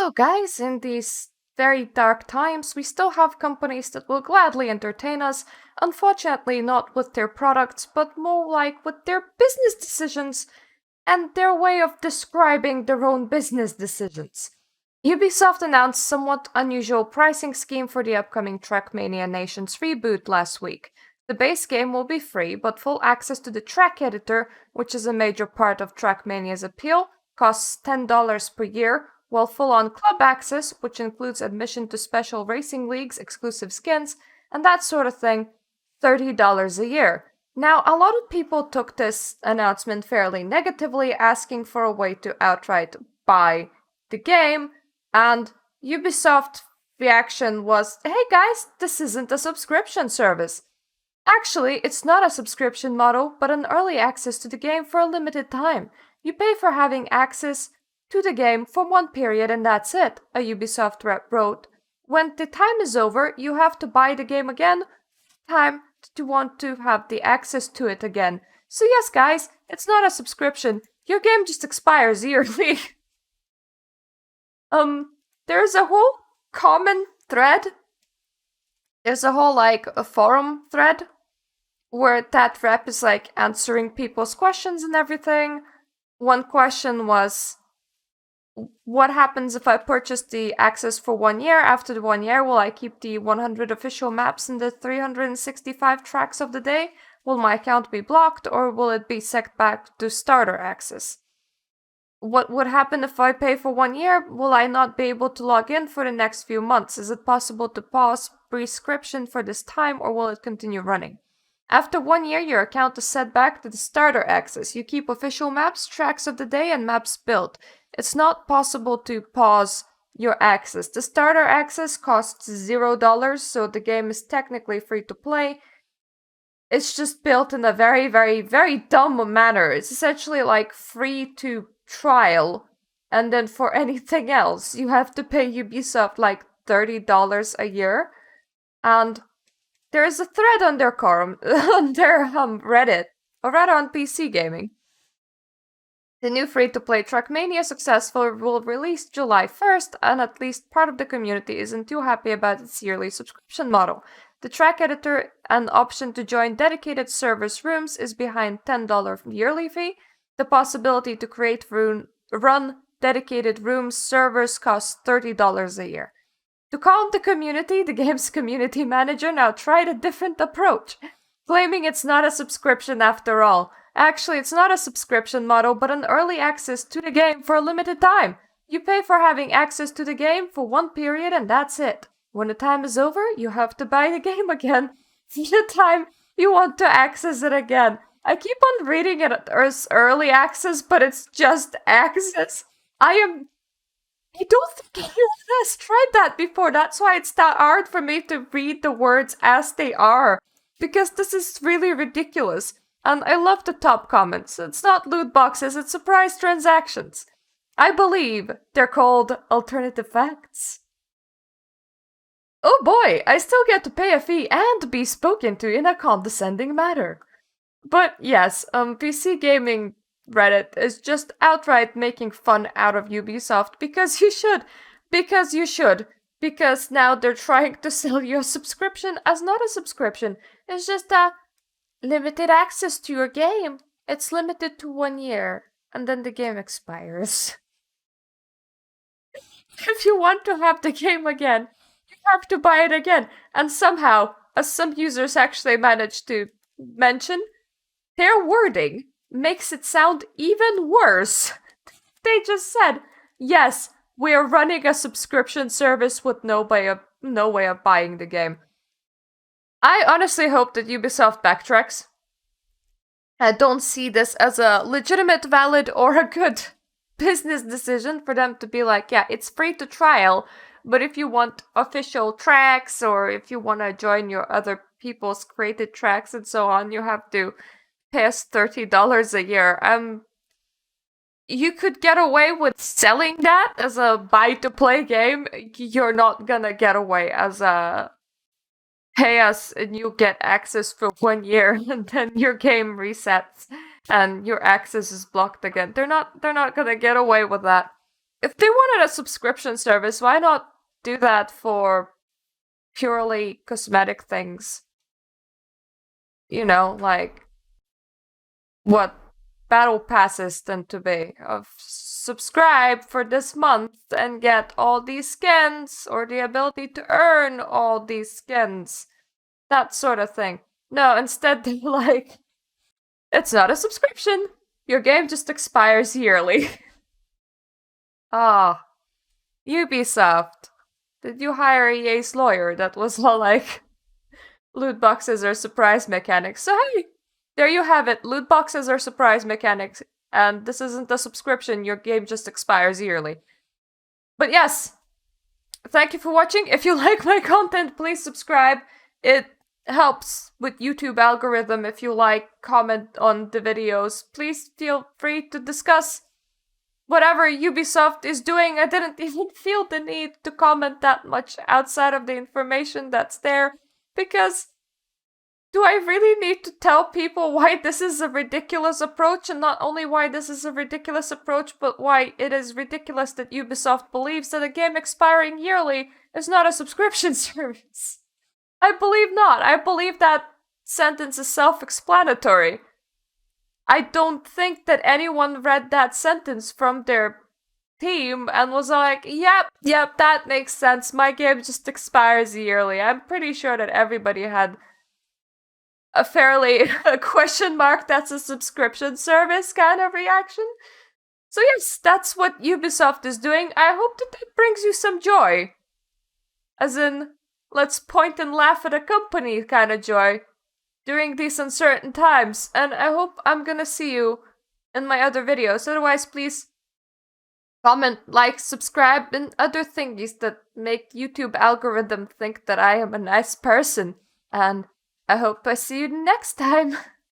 Hello, guys. In these very dark times, we still have companies that will gladly entertain us, unfortunately, not with their products, but more like with their business decisions and their way of describing their own business decisions. Ubisoft announced somewhat unusual pricing scheme for the upcoming Trackmania Nations reboot last week. The base game will be free, but full access to the track editor, which is a major part of Trackmania's appeal, costs $10 per year, while full-on club access, which includes admission to special racing leagues, exclusive skins, and that sort of thing, $30 a year. Now, a lot of people took this announcement fairly negatively, asking for a way to outright buy the game, and Ubisoft's reaction was, hey guys, this isn't a subscription service. Actually, it's not a subscription model, but an early access to the game for a limited time. You pay for having access to the game for one period and that's it, a Ubisoft rep wrote. When the time is over, you have to buy the game again, time to want to have the access to it again. So yes, guys, it's not a subscription. Your game just expires yearly. There's a whole common thread. There's a whole, a forum thread where that rep is, answering people's questions and everything. One question was, what happens if I purchase the access for 1 year? After the 1 year, will I keep the 100 official maps and the 365 tracks of the day? Will my account be blocked, or will it be sent back to starter access? What would happen if I pay for 1 year? Will I not be able to log in for the next few months? Is it possible to pause prescription for this time, or will it continue running? After 1 year, your account is set back to the starter access. You keep official maps, tracks of the day, and maps built. It's not possible to pause your access. The starter access costs $0, so the game is technically free to play. It's just built in a very, very, very dumb manner. It's essentially like free to trial, and then for anything else, you have to pay Ubisoft like $30 a year. And there's a thread on their Reddit, or rather on PC Gaming. The new free-to-play Trackmania successful will release July 1st, and at least part of the community isn't too happy about its yearly subscription model. The track editor and option to join dedicated servers rooms is behind $10 yearly fee. The possibility to create run dedicated rooms servers costs $30 a year. To calm the community, the game's community manager now tried a different approach, claiming it's not a subscription after all. Actually, it's not a subscription model, but an early access to the game for a limited time. You pay for having access to the game for one period and that's it. When the time is over, you have to buy the game again for the time you want to access it again. I keep on reading it as early access, but it's just access. I don't think anyone has tried that before. That's why it's that hard for me to read the words as they are. Because this is really ridiculous. And I love the top comments. It's not loot boxes, it's surprise transactions. I believe they're called alternative facts. Oh boy, I still get to pay a fee and be spoken to in a condescending manner. But yes, PC Gaming Reddit is just outright making fun out of Ubisoft because you should. Because now they're trying to sell you a subscription as not a subscription. It's just a limited access to your game. It's limited to 1 year, and then the game expires. If you want to have the game again, you have to buy it again. And somehow, as some users actually managed to mention, their wording makes it sound even worse. They just said, yes, we are running a subscription service with no way of buying the game. I honestly hope that Ubisoft backtracks. I don't see this as a legitimate, valid, or a good business decision for them to be like, yeah, it's free to trial, but if you want official tracks, or if you want to join your other people's created tracks and so on, you have to pay us $30 a year. You could get away with selling that as a buy-to-play game. You're not gonna get away as a pay us and you get access for 1 year and then your game resets and your access is blocked again. They're not gonna get away with that. if they wanted a subscription service, why not do that for purely cosmetic things? You know, like what battle passes tend to be of subscribe for this month and get all these skins or the ability to earn all these skins. That sort of thing. No, instead they're like, it's not a subscription. Your game just expires yearly. Ah, Ubisoft. Did you hire EA's lawyer that was like, loot boxes are surprise mechanics? So hey, there you have it. Loot boxes are surprise mechanics, and this isn't a subscription. Your game just expires yearly. But yes, thank you for watching. If you like my content, please subscribe. It helps with YouTube algorithm. If you like, comment on the videos. Please feel free to discuss whatever Ubisoft is doing. I didn't even feel the need to comment that much outside of the information that's there, because do I really need to tell people why this is a ridiculous approach? And not only why this is a ridiculous approach, but why it is ridiculous that Ubisoft believes that a game expiring yearly is not a subscription service. I believe not. I believe that sentence is self-explanatory. I don't think that anyone read that sentence from their team and was like, yep, that makes sense. My game just expires yearly. I'm pretty sure that everybody had a fairly question mark, that's a subscription service kind of reaction. So yes, that's what Ubisoft is doing. I hope that that brings you some joy. As in, let's point and laugh at a company kind of joy during these uncertain times. And I hope I'm gonna see you in my other videos. Otherwise, please comment, like, subscribe, and other thingies that make YouTube algorithm think that I am a nice person. And I hope I see you next time.